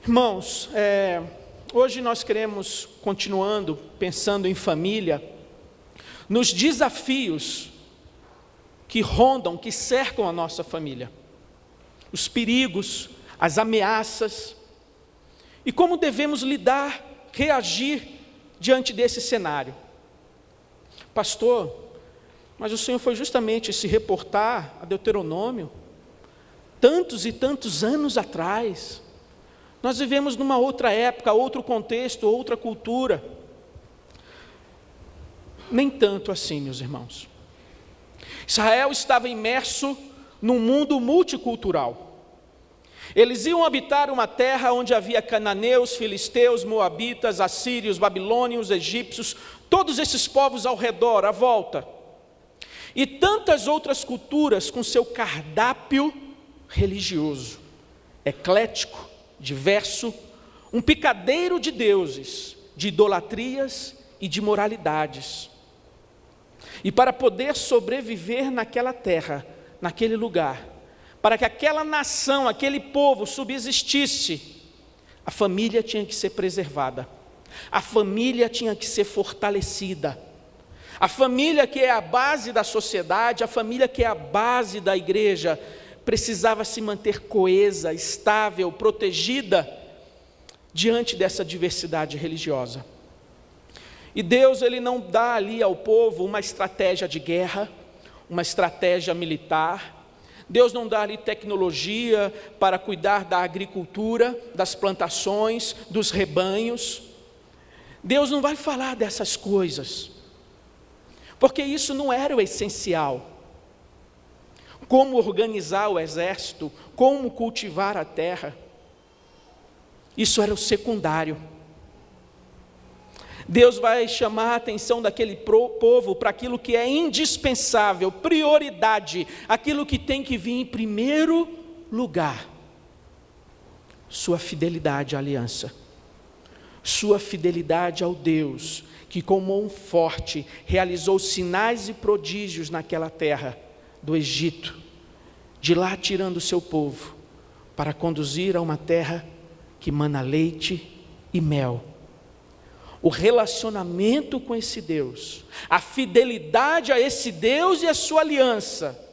Irmãos, hoje nós queremos, continuando, pensando em família, nos desafios que rondam, que cercam a nossa família, os perigos, as ameaças, e como devemos lidar, reagir diante desse cenário. Pastor, mas o Senhor foi justamente se reportar a Deuteronômio, tantos e tantos anos atrás. Nós vivemos numa outra época, outro contexto, outra cultura. Nem tanto assim, meus irmãos. Israel estava imerso num mundo multicultural. Eles iam habitar uma terra onde havia cananeus, filisteus, moabitas, assírios, babilônios, egípcios, todos esses povos ao redor, à volta. E tantas outras culturas com seu cardápio religioso, eclético, diverso, um picadeiro de deuses, de idolatrias e de moralidades. E para poder sobreviver naquela terra, naquele lugar, para que aquela nação, aquele povo subsistisse, a família tinha que ser preservada, a família tinha que ser fortalecida. A família, que é a base da sociedade, a família que é a base da igreja, precisava se manter coesa, estável, protegida diante dessa diversidade religiosa. E Deus, Ele não dá ali ao povo uma estratégia de guerra, uma estratégia militar. Deus não dá ali tecnologia para cuidar da agricultura, das plantações, dos rebanhos. Deus não vai falar dessas coisas, porque isso não era o essencial. Como organizar o exército, como cultivar a terra, isso era o secundário. Deus vai chamar a atenção daquele povo para aquilo que é indispensável, prioridade, aquilo que tem que vir em primeiro lugar: sua fidelidade à aliança, sua fidelidade ao Deus que com mão forte realizou sinais e prodígios naquela terra do Egito, de lá tirando o seu povo, para conduzir a uma terra que mana leite e mel. O relacionamento com esse Deus, a fidelidade a esse Deus e a sua aliança,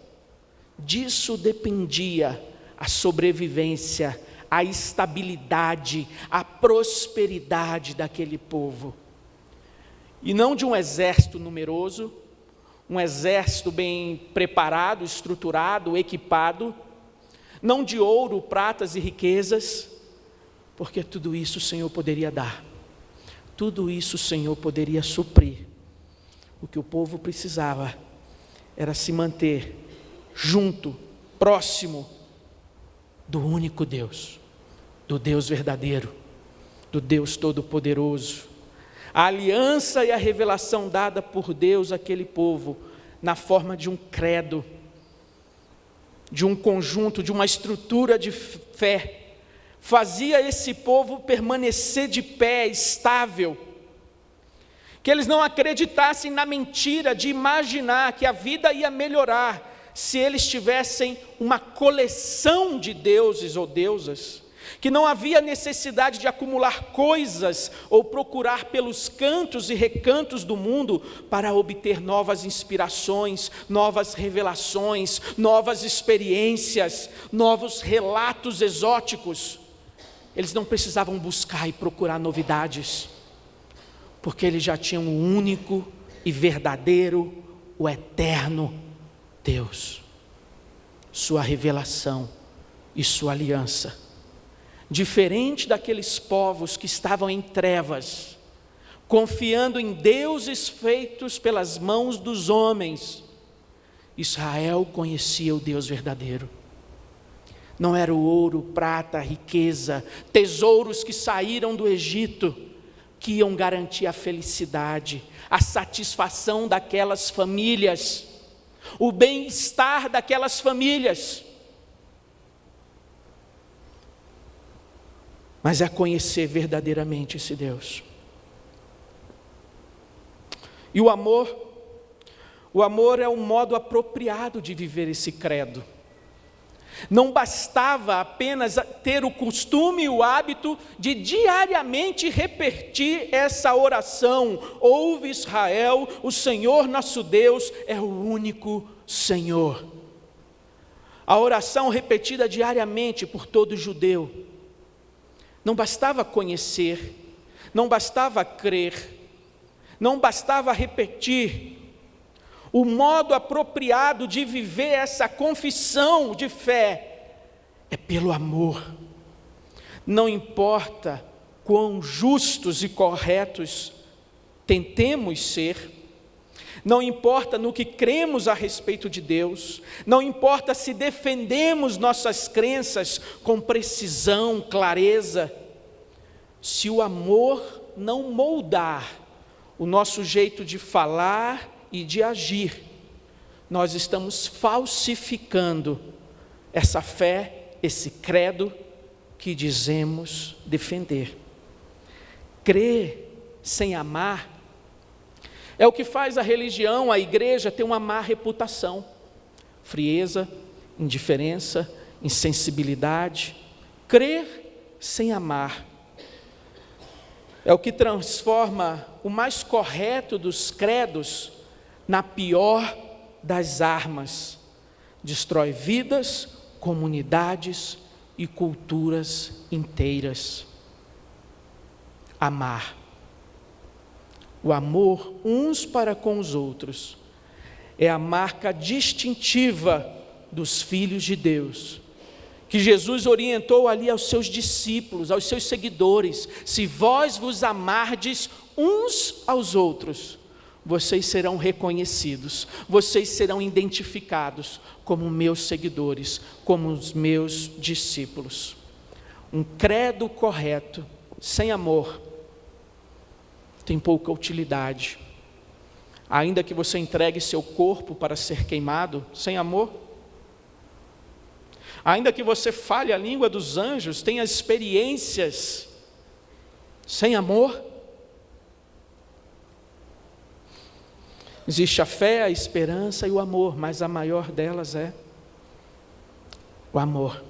disso dependia a sobrevivência, a estabilidade, a prosperidade daquele povo. E não de um exército numeroso, um exército bem preparado, estruturado, equipado, não de ouro, pratas e riquezas, porque tudo isso o Senhor poderia dar, tudo isso o Senhor poderia suprir. O que o povo precisava era se manter junto, próximo do único Deus, do Deus verdadeiro, do Deus todo-poderoso. A aliança e a revelação dada por Deus àquele povo, na forma de um credo, de um conjunto, de uma estrutura de fé, fazia esse povo permanecer de pé, estável, que eles não acreditassem na mentira de imaginar que a vida ia melhorar se eles tivessem uma coleção de deuses ou deusas, que não havia necessidade de acumular coisas ou procurar pelos cantos e recantos do mundo para obter novas inspirações, novas revelações, novas experiências, novos relatos exóticos. Eles não precisavam buscar e procurar novidades, porque eles já tinham o único e verdadeiro, o eterno Deus, sua revelação e sua aliança. Diferente daqueles povos que estavam em trevas, confiando em deuses feitos pelas mãos dos homens, Israel conhecia o Deus verdadeiro. Não era o ouro, prata, riqueza, tesouros que saíram do Egito, que iam garantir a felicidade, a satisfação daquelas famílias, o bem-estar daquelas famílias. Mas é conhecer verdadeiramente esse Deus. E o amor é um modo apropriado de viver esse credo. Não bastava apenas ter o costume e o hábito de diariamente repetir essa oração: ouve Israel, o Senhor nosso Deus é o único Senhor. A oração repetida diariamente por todo judeu. Não bastava conhecer, não bastava crer, não bastava repetir. O modo apropriado de viver essa confissão de fé é pelo amor. Não importa quão justos e corretos tentemos ser, não importa no que cremos a respeito de Deus, não importa se defendemos nossas crenças com precisão, clareza, se o amor não moldar o nosso jeito de falar e de agir, nós estamos falsificando essa fé, esse credo que dizemos defender. Crer sem amar é o que faz a religião, a igreja, ter uma má reputação. Frieza, indiferença, insensibilidade. Crer sem amar é o que transforma o mais correto dos credos na pior das armas. Destrói vidas, comunidades e culturas inteiras. Amar. O amor uns para com os outros é a marca distintiva dos filhos de Deus, que Jesus orientou ali aos seus discípulos, aos seus seguidores: se vós vos amardes uns aos outros, vocês serão reconhecidos, vocês serão identificados como meus seguidores, como os meus discípulos. Um credo correto, sem amor, tem pouca utilidade. Ainda que você entregue seu corpo para ser queimado, sem amor. Ainda que você fale a língua dos anjos, tenha experiências, sem amor. Existe a fé, a esperança e o amor, mas a maior delas é o amor.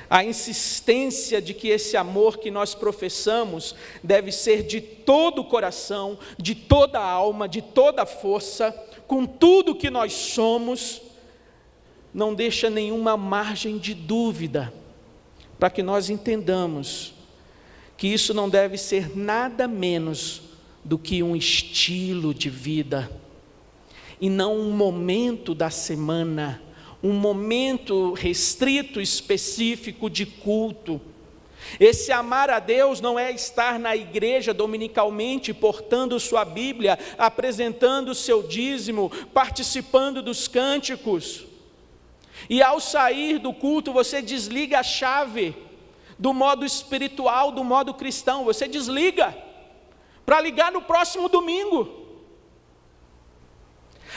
A insistência de que esse amor que nós professamos deve ser de todo o coração, de toda a alma, de toda a força, com tudo que nós somos, não deixa nenhuma margem de dúvida, para que nós entendamos que isso não deve ser nada menos do que um estilo de vida, e não um momento da semana, um momento restrito, específico de culto. Esse amar a Deus não é estar na igreja dominicalmente, portando sua Bíblia, apresentando o seu dízimo, participando dos cânticos, e ao sair do culto você desliga a chave do modo espiritual, do modo cristão, você desliga para ligar no próximo domingo.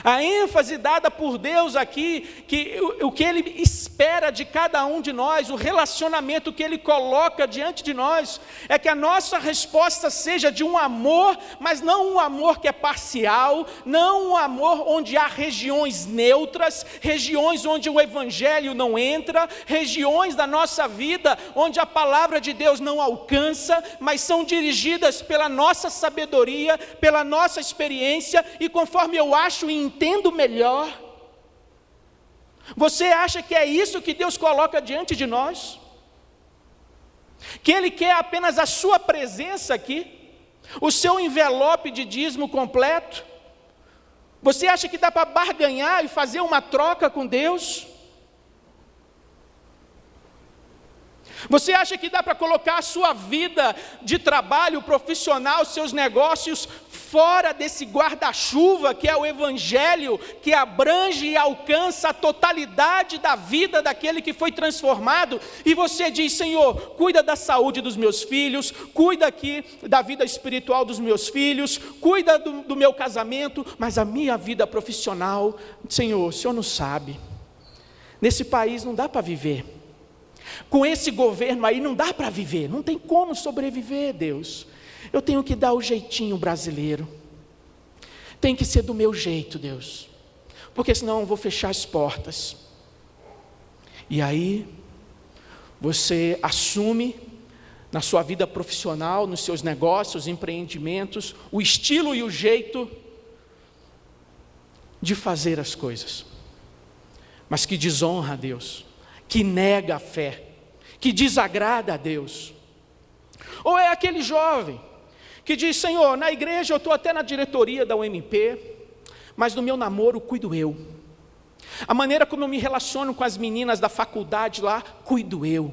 A ênfase dada por Deus aqui, que o que Ele espera de cada um de nós, o relacionamento que Ele coloca diante de nós, é que a nossa resposta seja de um amor, mas não um amor que é parcial, não um amor onde há regiões neutras, regiões onde o Evangelho não entra, regiões da nossa vida onde a palavra de Deus não alcança, mas são dirigidas pela nossa sabedoria, pela nossa experiência, e conforme eu acho e entendo melhor. Você acha que é isso que Deus coloca diante de nós? Que Ele quer apenas a sua presença aqui? O seu envelope de dízimo completo? Você acha que dá para barganhar e fazer uma troca com Deus? Você acha que dá para colocar a sua vida de trabalho profissional, seus negócios, fora desse guarda-chuva que é o Evangelho, que abrange e alcança a totalidade da vida daquele que foi transformado? E você diz: Senhor, cuida da saúde dos meus filhos, cuida aqui da vida espiritual dos meus filhos, cuida do meu casamento, mas a minha vida profissional, Senhor, o Senhor não sabe. Nesse país não dá para viver. Com esse governo aí não dá para viver, não tem como sobreviver, Deus. Eu tenho que dar o jeitinho brasileiro. Tem que ser do meu jeito, Deus. Porque senão eu vou fechar as portas. E aí, você assume na sua vida profissional, nos seus negócios, empreendimentos, o estilo e o jeito de fazer as coisas, mas que desonra a Deus, que nega a fé, que desagrada a Deus. Ou é aquele jovem que diz: Senhor, na igreja eu estou até na diretoria da UMP, mas do meu namoro cuido eu. A maneira como eu me relaciono com as meninas da faculdade lá, cuido eu.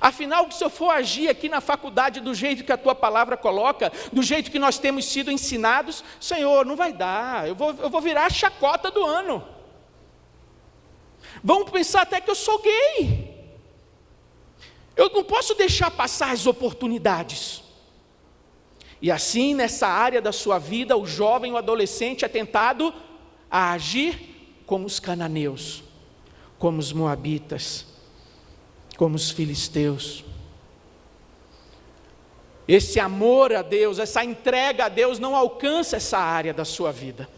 Afinal, se eu for agir aqui na faculdade do jeito que a tua palavra coloca, do jeito que nós temos sido ensinados, Senhor, não vai dar, eu vou virar a chacota do ano. Vão pensar até que eu sou gay. Eu não posso deixar passar as oportunidades. E assim, nessa área da sua vida, o jovem, o adolescente é tentado a agir como os cananeus, como os moabitas, como os filisteus. Esse amor a Deus, essa entrega a Deus não alcança essa área da sua vida.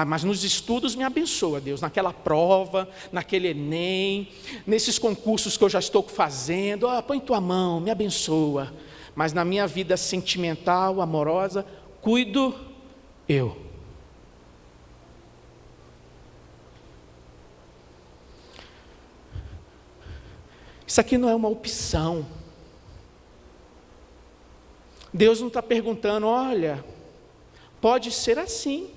Mas nos estudos me abençoa, Deus, naquela prova, naquele Enem, nesses concursos que eu já estou fazendo, põe tua mão, me abençoa. Mas na minha vida sentimental, amorosa, cuido eu. Isso aqui não é uma opção. Deus não está perguntando: olha, pode ser assim.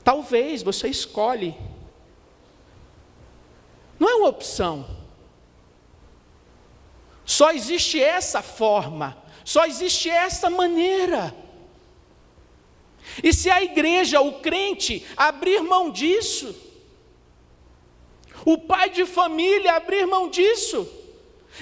Talvez você escolhe. Não é uma opção. Só existe essa forma, só existe essa maneira. E se a igreja, o crente, abrir mão disso, o pai de família abrir mão disso,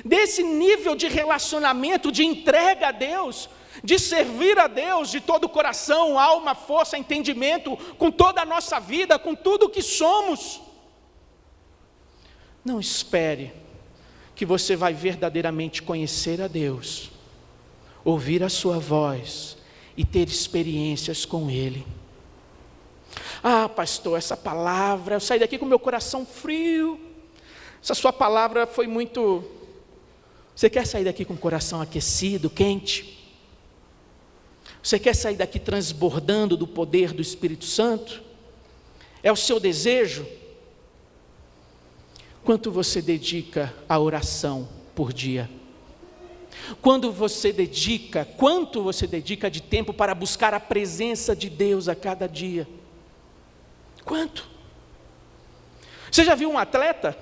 desse nível de relacionamento, de entrega a Deus, de servir a Deus de todo o coração, alma, força, entendimento, com toda a nossa vida, com tudo o que somos, não espere que você vai verdadeiramente conhecer a Deus, ouvir a sua voz e ter experiências com Ele. Pastor, essa palavra, eu saí daqui com meu coração frio. Essa sua palavra foi muito... Você quer sair daqui com o coração aquecido, quente? Você quer sair daqui transbordando do poder do Espírito Santo? É o seu desejo? Quanto você dedica à oração por dia? Quanto você dedica de tempo para buscar a presença de Deus a cada dia? Quanto? Você já viu um atleta?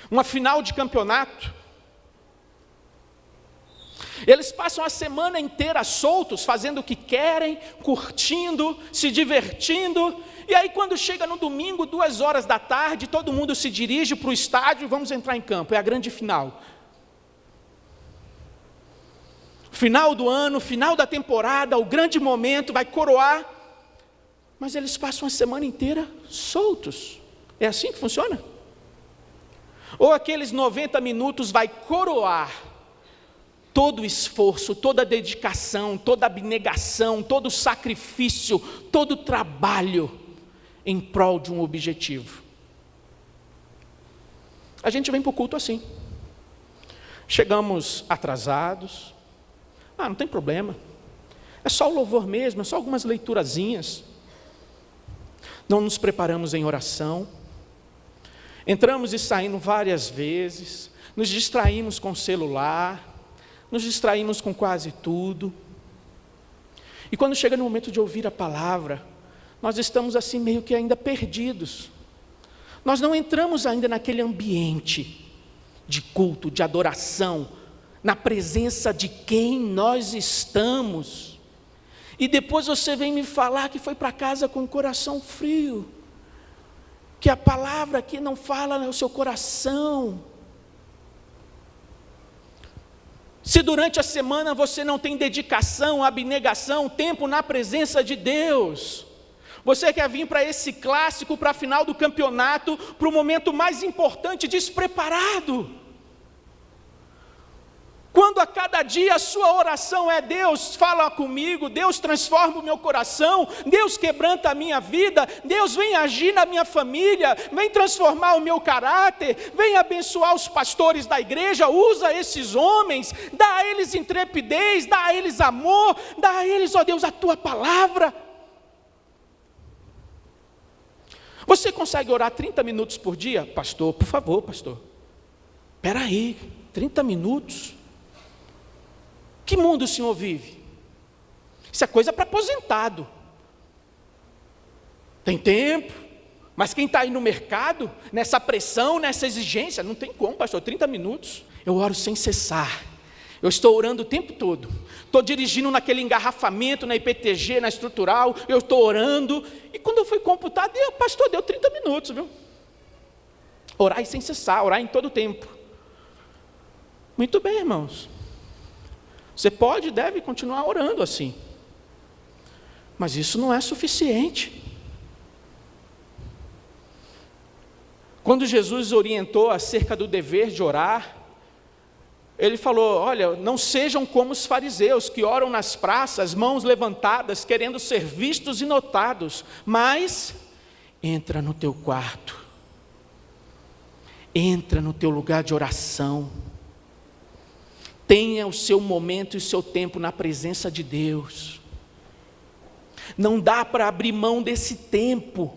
Uma final de campeonato? Eles passam a semana inteira soltos, fazendo o que querem, curtindo, se divertindo, e aí quando chega no domingo, 14h, todo mundo se dirige para o estádio e vamos entrar em campo, é a grande final. Final do ano, final da temporada, o grande momento, vai coroar, mas eles passam a semana inteira soltos. É assim que funciona? Ou aqueles 90 minutos vai coroar todo o esforço, toda a dedicação, toda a abnegação, todo o sacrifício, todo o trabalho em prol de um objetivo. A gente vem para o culto assim. Chegamos atrasados. Não tem problema. É só o louvor mesmo, é só algumas leiturazinhas. Não nos preparamos em oração. Entramos e saímos várias vezes. Nos distraímos com o celular. Nos distraímos com quase tudo. E quando chega no momento de ouvir a palavra, nós estamos assim meio que ainda perdidos. Nós não entramos ainda naquele ambiente de culto, de adoração, na presença de quem nós estamos. E depois você vem me falar que foi para casa com o coração frio, que a palavra aqui não fala no seu coração. Se durante a semana você não tem dedicação, abnegação, tempo na presença de Deus, você quer vir para esse clássico, para a final do campeonato, para o momento mais importante, despreparado. Quando a cada dia a sua oração é: Deus, fala comigo, Deus, transforma o meu coração, Deus, quebranta a minha vida, Deus, vem agir na minha família, vem transformar o meu caráter, vem abençoar os pastores da igreja, usa esses homens, dá a eles intrepidez, dá a eles amor, dá a eles, ó Deus, a tua palavra. Você consegue orar 30 minutos por dia? Pastor, por favor, pastor. Espera aí, 30 minutos? Que mundo o senhor vive? Isso é coisa para aposentado. Tem tempo, mas quem está aí no mercado, nessa pressão, nessa exigência, não tem como, pastor, 30 minutos. Eu oro sem cessar. Eu estou orando o tempo todo. Estou dirigindo naquele engarrafamento, na IPTG, na estrutural, eu estou orando. E quando eu fui computar, pastor, deu 30 minutos, viu? Orar sem cessar, orar em todo o tempo. Muito bem, irmãos. Você pode e deve continuar orando assim. Mas isso não é suficiente. Quando Jesus orientou acerca do dever de orar, Ele falou: olha, não sejam como os fariseus que oram nas praças, mãos levantadas, querendo ser vistos e notados, mas entra no teu quarto, entra no teu lugar de oração, tenha o seu momento e o seu tempo na presença de Deus. Não dá para abrir mão desse tempo.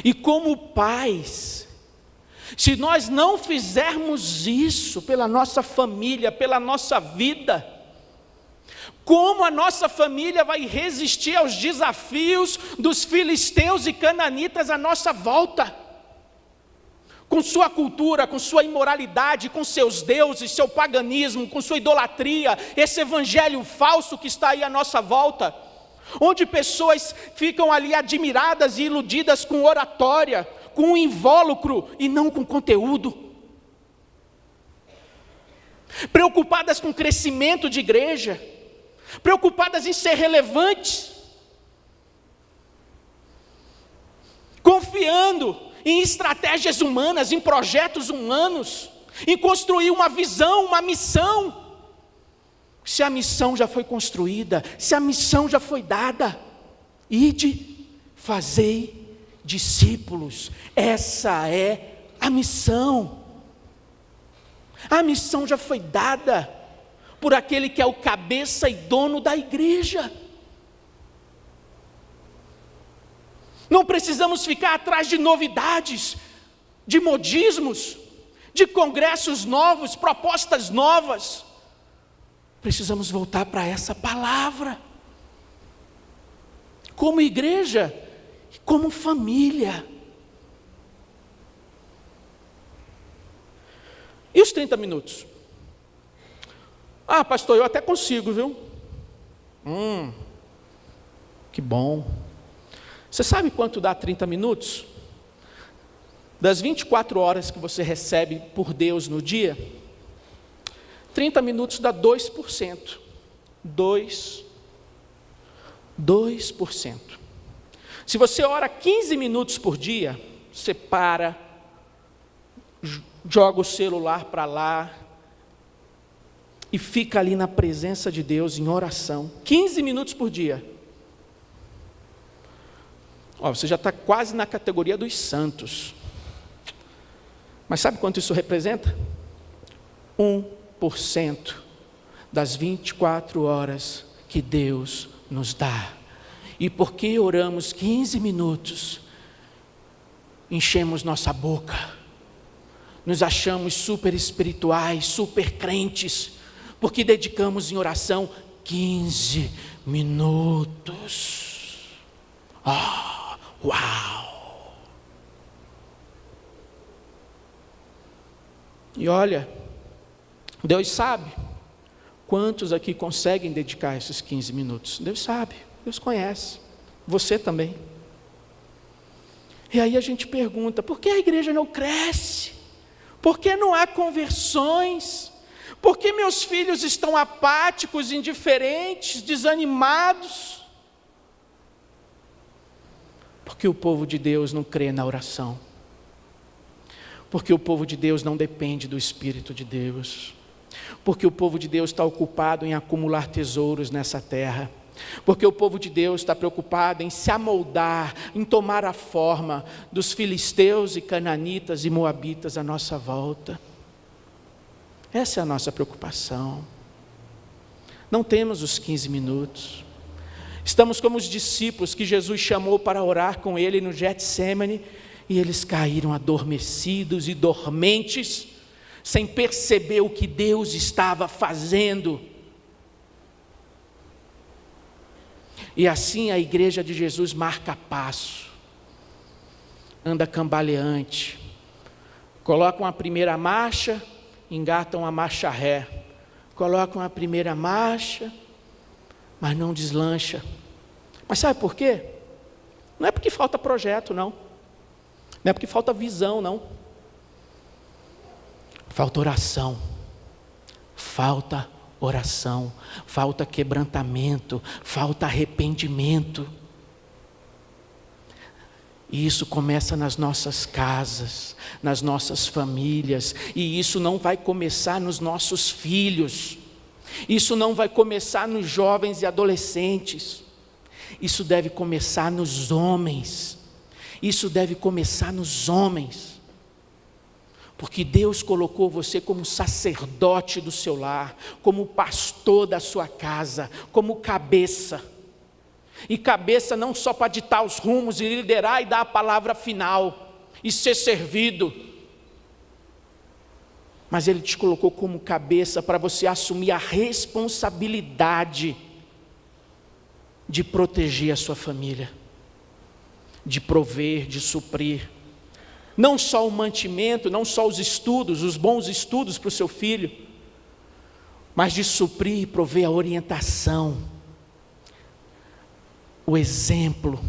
E como pais, se nós não fizermos isso pela nossa família, pela nossa vida, como a nossa família vai resistir aos desafios dos filisteus e cananitas à nossa volta? Com sua cultura, com sua imoralidade, com seus deuses, seu paganismo, com sua idolatria, esse evangelho falso que está aí à nossa volta, onde pessoas ficam ali admiradas e iludidas com oratória, com um invólucro e não com conteúdo, preocupadas com crescimento de igreja, preocupadas em ser relevantes, confiando em estratégias humanas, em projetos humanos, em construir uma visão, uma missão. Se a missão já foi construída, se a missão já foi dada, ide, fazei discípulos. Essa é a missão. A missão já foi dada por aquele que é o cabeça e dono da igreja. Não precisamos ficar atrás de novidades, de modismos, de congressos novos, propostas novas. Precisamos voltar para essa palavra. Como igreja, como família. E os 30 minutos? Ah, pastor, eu até consigo, viu? Que bom. Você sabe quanto dá 30 minutos? Das 24 horas que você recebe por Deus no dia, 30 minutos dá 2%. 2%. Se você ora 15 minutos por dia, você para, joga o celular para lá e fica ali na presença de Deus em oração. 15 minutos por dia. Você já está quase na categoria dos santos. Mas sabe quanto isso representa? 1% das 24 horas que Deus nos dá. E porque oramos 15 minutos, enchemos nossa boca, nos achamos super espirituais, super crentes, porque dedicamos em oração 15 minutos. Uau! E olha, Deus sabe quantos aqui conseguem dedicar esses 15 minutos. Deus sabe, Deus conhece, você também. E aí a gente pergunta: por que a igreja não cresce? Por que não há conversões? Por que meus filhos estão apáticos, indiferentes, desanimados? Porque o povo de Deus não crê na oração. Porque o povo de Deus não depende do Espírito de Deus. Porque o povo de Deus está ocupado em acumular tesouros nessa terra. Porque o povo de Deus está preocupado em se amoldar, em tomar a forma dos filisteus e cananitas e moabitas à nossa volta. Essa é a nossa preocupação. Não temos os 15 minutos. Estamos como os discípulos que Jesus chamou para orar com ele no Getsêmani, e eles caíram adormecidos e dormentes, sem perceber o que Deus estava fazendo. E assim a igreja de Jesus marca passo, anda cambaleante, colocam a primeira marcha, engatam a marcha ré, colocam a primeira marcha, mas não deslancha. Mas sabe por quê? Não é porque falta projeto, não. Não é porque falta visão, não. Falta oração. Falta oração. Falta quebrantamento. Falta arrependimento. E isso começa nas nossas casas, nas nossas famílias. E isso não vai começar nos nossos filhos. Isso não vai começar nos jovens e adolescentes. Isso deve começar nos homens. Isso deve começar nos homens. Porque Deus colocou você como sacerdote do seu lar, como pastor da sua casa, como cabeça. E cabeça não só para ditar os rumos e liderar e dar a palavra final e ser servido. Mas Ele te colocou como cabeça para você assumir a responsabilidade de proteger a sua família, de prover, de suprir. Não só o mantimento, não só os estudos, os bons estudos para o seu filho, mas de suprir e prover a orientação, o exemplo,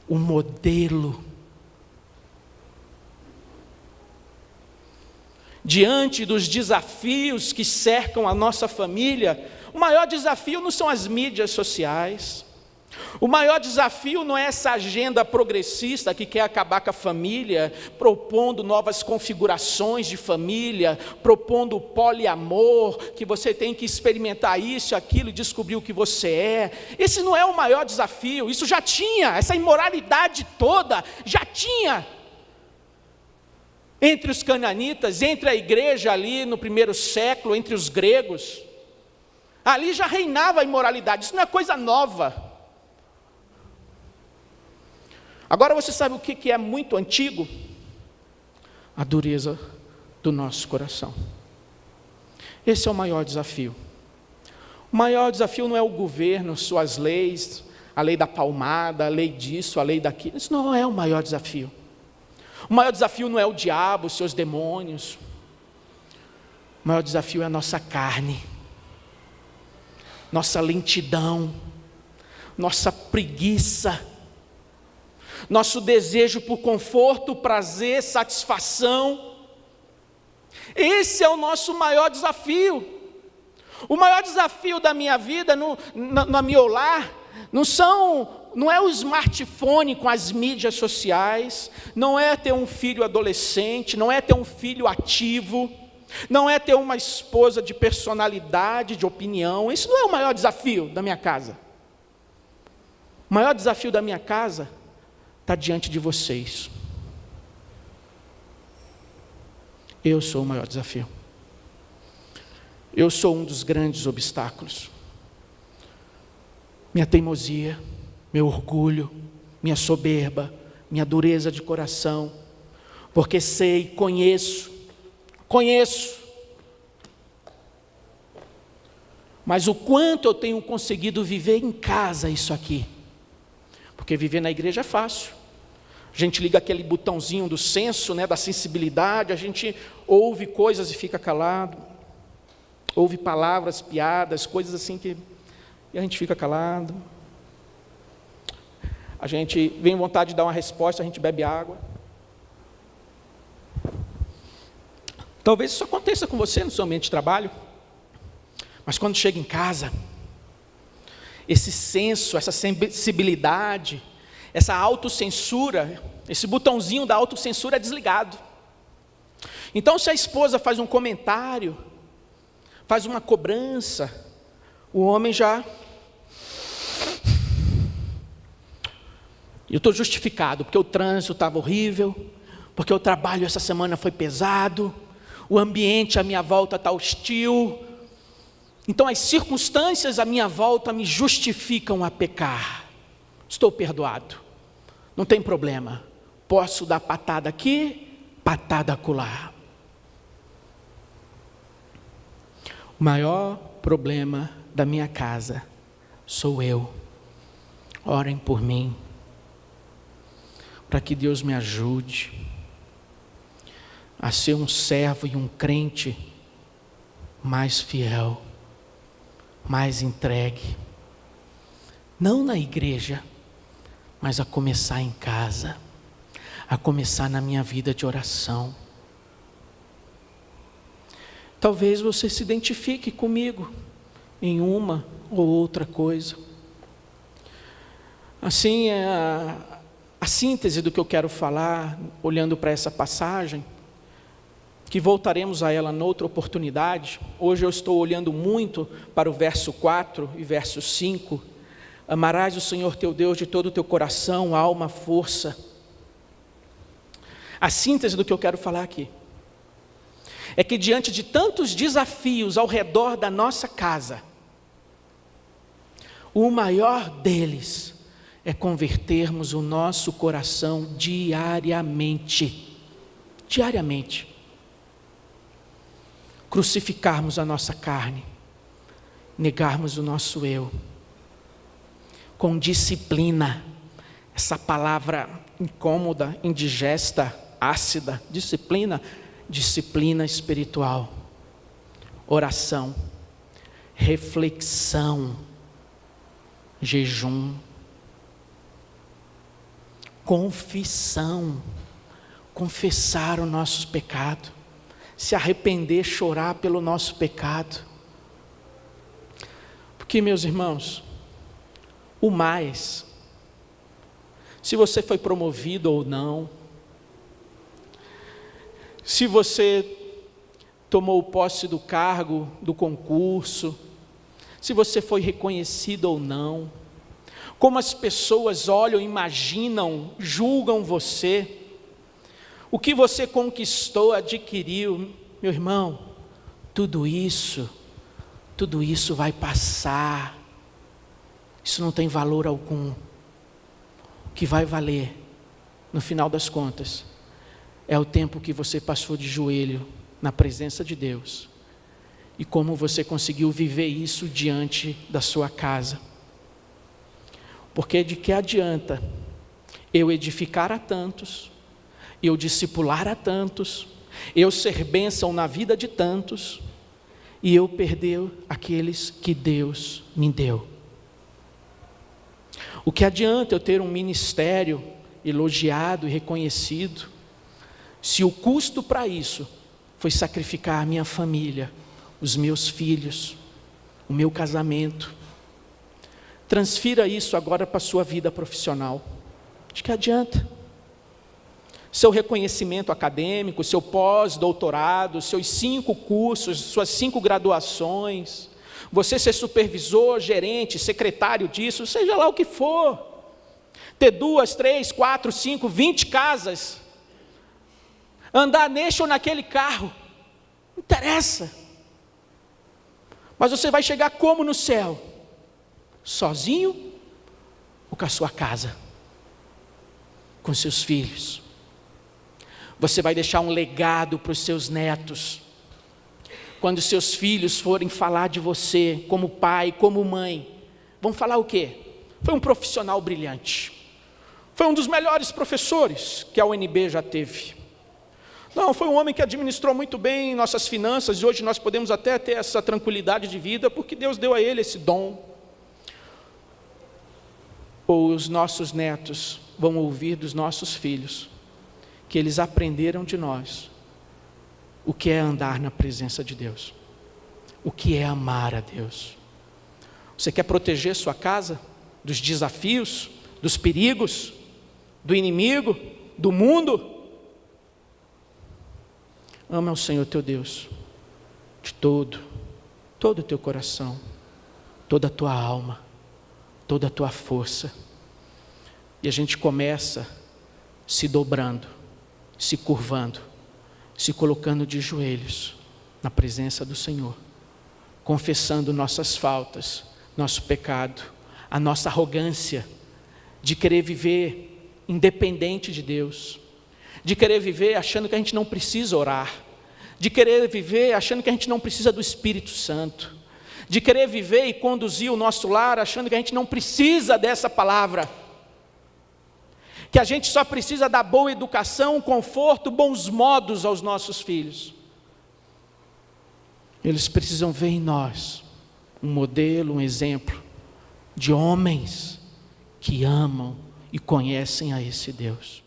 o modelo. Diante dos desafios que cercam a nossa família, o maior desafio não são as mídias sociais. O maior desafio não é essa agenda progressista que quer acabar com a família, propondo novas configurações de família, propondo poliamor, que você tem que experimentar isso, aquilo e descobrir o que você é. Esse não é o maior desafio, isso já tinha, essa imoralidade toda já tinha. Entre os cananitas, entre a igreja ali no primeiro século, entre os gregos, ali já reinava a imoralidade, isso não é coisa nova. Agora você sabe o que é muito antigo? A dureza do nosso coração. Esse é o maior desafio. O maior desafio não é o governo, suas leis, a lei da palmada, a lei disso, a lei daquilo. Isso não é o maior desafio. O maior desafio não é o diabo, seus demônios. O maior desafio é a nossa carne, nossa lentidão, nossa preguiça, nosso desejo por conforto, prazer, satisfação. Esse é o nosso maior desafio. O maior desafio da minha vida, no meu lar, não é o smartphone com as mídias sociais, não é ter um filho adolescente, não é ter um filho ativo, não é ter uma esposa de personalidade, de opinião. Isso não é o maior desafio da minha casa. O maior desafio da minha casa está diante de vocês. Eu sou o maior desafio. Eu sou um dos grandes obstáculos. Minha teimosia, meu orgulho, minha soberba, minha dureza de coração, porque sei, conheço, mas o quanto eu tenho conseguido viver em casa isso aqui, porque viver na igreja é fácil. A gente liga aquele botãozinho do senso, da sensibilidade, a gente ouve coisas e fica calado, ouve palavras, piadas, coisas assim e a gente fica calado. A gente vem vontade de dar uma resposta, a gente bebe água. Talvez isso aconteça com você no seu ambiente de trabalho, mas quando chega em casa, esse senso, essa sensibilidade, essa autocensura, esse botãozinho da autocensura é desligado. Então, se a esposa faz um comentário, faz uma cobrança, o homem já... Eu estou justificado, porque o trânsito estava horrível, porque o trabalho essa semana foi pesado, o ambiente à minha volta está hostil, então as circunstâncias à minha volta me justificam a pecar. Estou perdoado, não tem problema, posso dar patada aqui, patada acolá. O maior problema da minha casa sou eu. Orem por mim, para que Deus me ajude a ser um servo e um crente mais fiel, mais entregue, não na igreja, mas a começar em casa, a começar na minha vida de oração. Talvez você se identifique comigo em uma ou outra coisa. Assim é a síntese do que eu quero falar, olhando para essa passagem, que voltaremos a ela noutra oportunidade. Hoje eu estou olhando muito para o verso 4 e verso 5. Amarás o Senhor teu Deus de todo o teu coração, alma, força. A síntese do que eu quero falar aqui é que diante de tantos desafios ao redor da nossa casa, o maior deles é convertermos o nosso coração diariamente. Diariamente. Crucificarmos a nossa carne, negarmos o nosso eu, com disciplina, essa palavra incômoda, indigesta, ácida, disciplina espiritual, oração, reflexão, jejum, confissão, confessar o nosso pecado, se arrepender, chorar pelo nosso pecado. Porque, meus irmãos, o mais, se você foi promovido ou não, se você tomou posse do cargo, do concurso, se você foi reconhecido ou não, como as pessoas olham, imaginam, julgam você, o que você conquistou, adquiriu, meu irmão, tudo isso vai passar, isso não tem valor algum. O que vai valer, no final das contas, é o tempo que você passou de joelho na presença de Deus, e como você conseguiu viver isso diante da sua casa. Porque de que adianta eu edificar a tantos, eu discipular a tantos, eu ser bênção na vida de tantos, e eu perder aqueles que Deus me deu? O que adianta eu ter um ministério elogiado e reconhecido, se o custo para isso foi sacrificar a minha família, os meus filhos, o meu casamento? Transfira isso agora para a sua vida profissional. De que adianta? Seu reconhecimento acadêmico, seu pós-doutorado, seus 5 cursos, suas 5 graduações, você ser supervisor, gerente, secretário disso, seja lá o que for, ter 2, 3, 4, 5, 20 casas, andar neste ou naquele carro, não interessa. Mas você vai chegar como no céu? Sozinho ou com a sua casa? Com seus filhos? Você vai deixar um legado para os seus netos. Quando seus filhos forem falar de você, como pai, como mãe, vão falar o quê? Foi um profissional brilhante. Foi um dos melhores professores que a UNB já teve. Não, foi um homem que administrou muito bem nossas finanças, e hoje nós podemos até ter essa tranquilidade de vida, porque Deus deu a ele esse dom. Ou os nossos netos vão ouvir dos nossos filhos, que eles aprenderam de nós o que é andar na presença de Deus, o que é amar a Deus. Você quer proteger sua casa dos desafios, dos perigos, do inimigo, do mundo? Ama o Senhor teu Deus de todo o teu coração, toda a tua alma, toda a tua força. E a gente começa se dobrando, se curvando, se colocando de joelhos na presença do Senhor, confessando nossas faltas, nosso pecado, a nossa arrogância de querer viver independente de Deus, de querer viver achando que a gente não precisa orar, de querer viver achando que a gente não precisa do Espírito Santo, de querer viver e conduzir o nosso lar achando que a gente não precisa dessa palavra, que a gente só precisa dar boa educação, conforto, bons modos aos nossos filhos. Eles precisam ver em nós um modelo, um exemplo de homens que amam e conhecem a esse Deus.